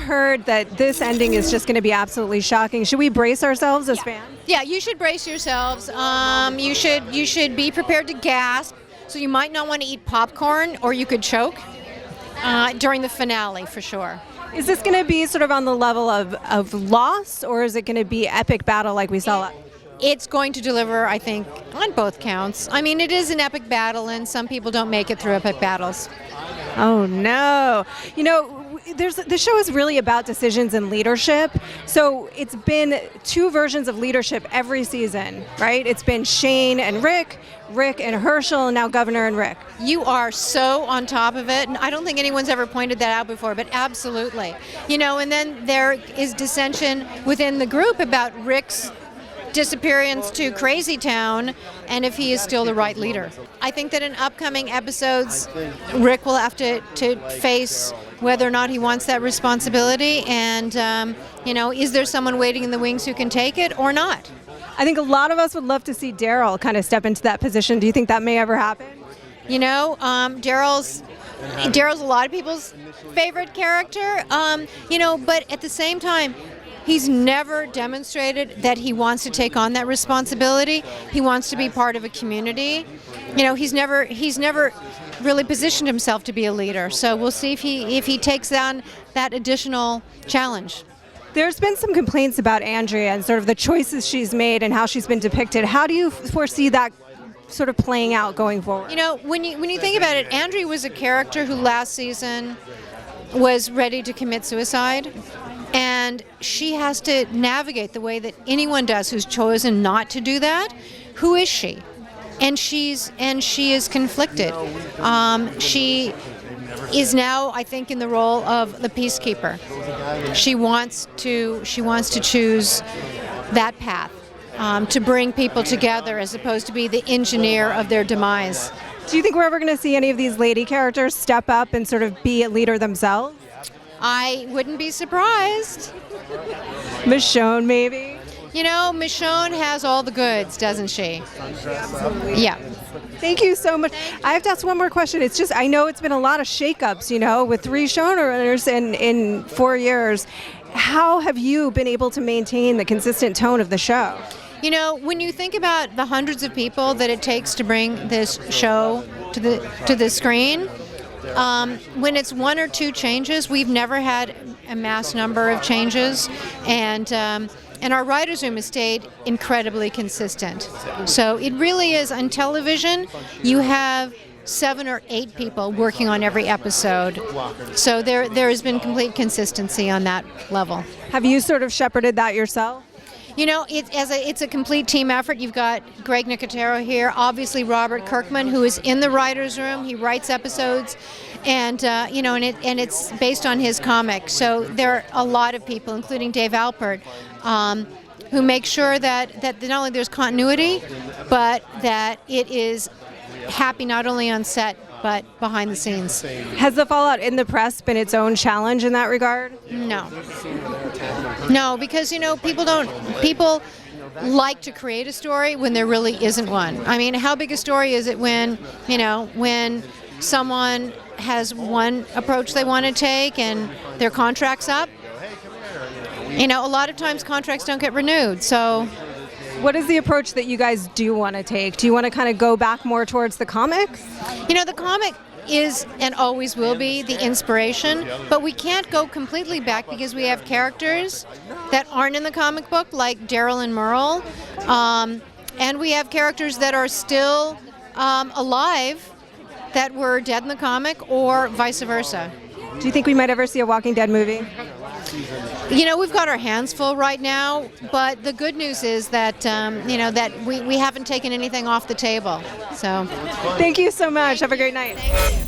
heard that this ending is just going to be absolutely shocking. Should we brace ourselves as fans? Yeah, you should brace yourselves. You should be prepared to gasp. So you might not want to eat popcorn, or you could choke during the finale for sure. Is this going to be sort of on the level of Lost, or is it going to be epic battle like we saw? It's going to deliver, I think, on both counts. I mean, it is an epic battle, and some people don't make it through epic battles. Oh, no. You know, the show is really about decisions and leadership. So it's been two versions of leadership every season, right? It's been Shane and Rick and Herschel, and now Governor and Rick. You are so on top of it, and I don't think anyone's ever pointed that out before, but absolutely. You know, and then there is dissension within the group about Rick's disappearance to Crazy Town and if he is still the right leader. I think that in upcoming episodes, Rick will have to face whether or not he wants that responsibility, and you know, is there someone waiting in the wings who can take it or not? I think a lot of us would love to see Darrell kind of step into that position. Do you think that may ever happen? You know, Darrell's a lot of people's favorite character, you know, but at the same time, he's never demonstrated that he wants to take on that responsibility. He wants to be part of a community. You know, he's never really positioned himself to be a leader. So we'll see if he takes on that additional challenge. There's been some complaints about Andrea and sort of the choices she's made and how she's been depicted. How do you foresee that sort of playing out going forward? You know, when you think about it, Andrea was a character who last season was ready to commit suicide. And she has to navigate the way that anyone does who's chosen not to do that. Who is she? And she is conflicted. She is now, I think, in the role of the peacekeeper. She wants to choose that path, to bring people together as opposed to be the engineer of their demise. Do you think we're ever going to see any of these lady characters step up and sort of be a leader themselves? I wouldn't be surprised. Michonne, maybe? You know, Michonne has all the goods, doesn't she? Yeah. Thank you so much. I have to ask one more question. It's just, I know it's been a lot of shakeups, you know, with 3 showrunners in 4 years. How have you been able to maintain the consistent tone of the show? You know, when you think about the hundreds of people that it takes to bring this show to the screen, when it's 1 or 2 changes, we've never had a mass number of changes, and our writers' room has stayed incredibly consistent. So it really is, on television, you have 7 or 8 people working on every episode. So there has been complete consistency on that level. Have you sort of shepherded that yourself? You know, it's a complete team effort. You've got Greg Nicotero here, obviously Robert Kirkman, who is in the writers' room. He writes episodes, and you know, and it's based on his comic. So there are a lot of people, including Dave Alpert, who make sure that not only there's continuity, but that it is happy not only on set but behind the scenes. Has the fallout in the press been its own challenge in that regard? No, because, you know, people like to create a story when there really isn't one. I mean, how big a story is it when someone has one approach they want to take and their contract's up? You know, a lot of times contracts don't get renewed, so. What is the approach that you guys do want to take? Do you want to kind of go back more towards the comics? You know, the comic is and always will be the inspiration, but we can't go completely back because we have characters that aren't in the comic book, like Darrell and Merle, and we have characters that are still alive that were dead in the comic, or vice versa. Do you think we might ever see a Walking Dead movie? You know, we've got our hands full right now, but the good news is that, you know, that we haven't taken anything off the table. So, thank you so much. Have a great night. Thank you.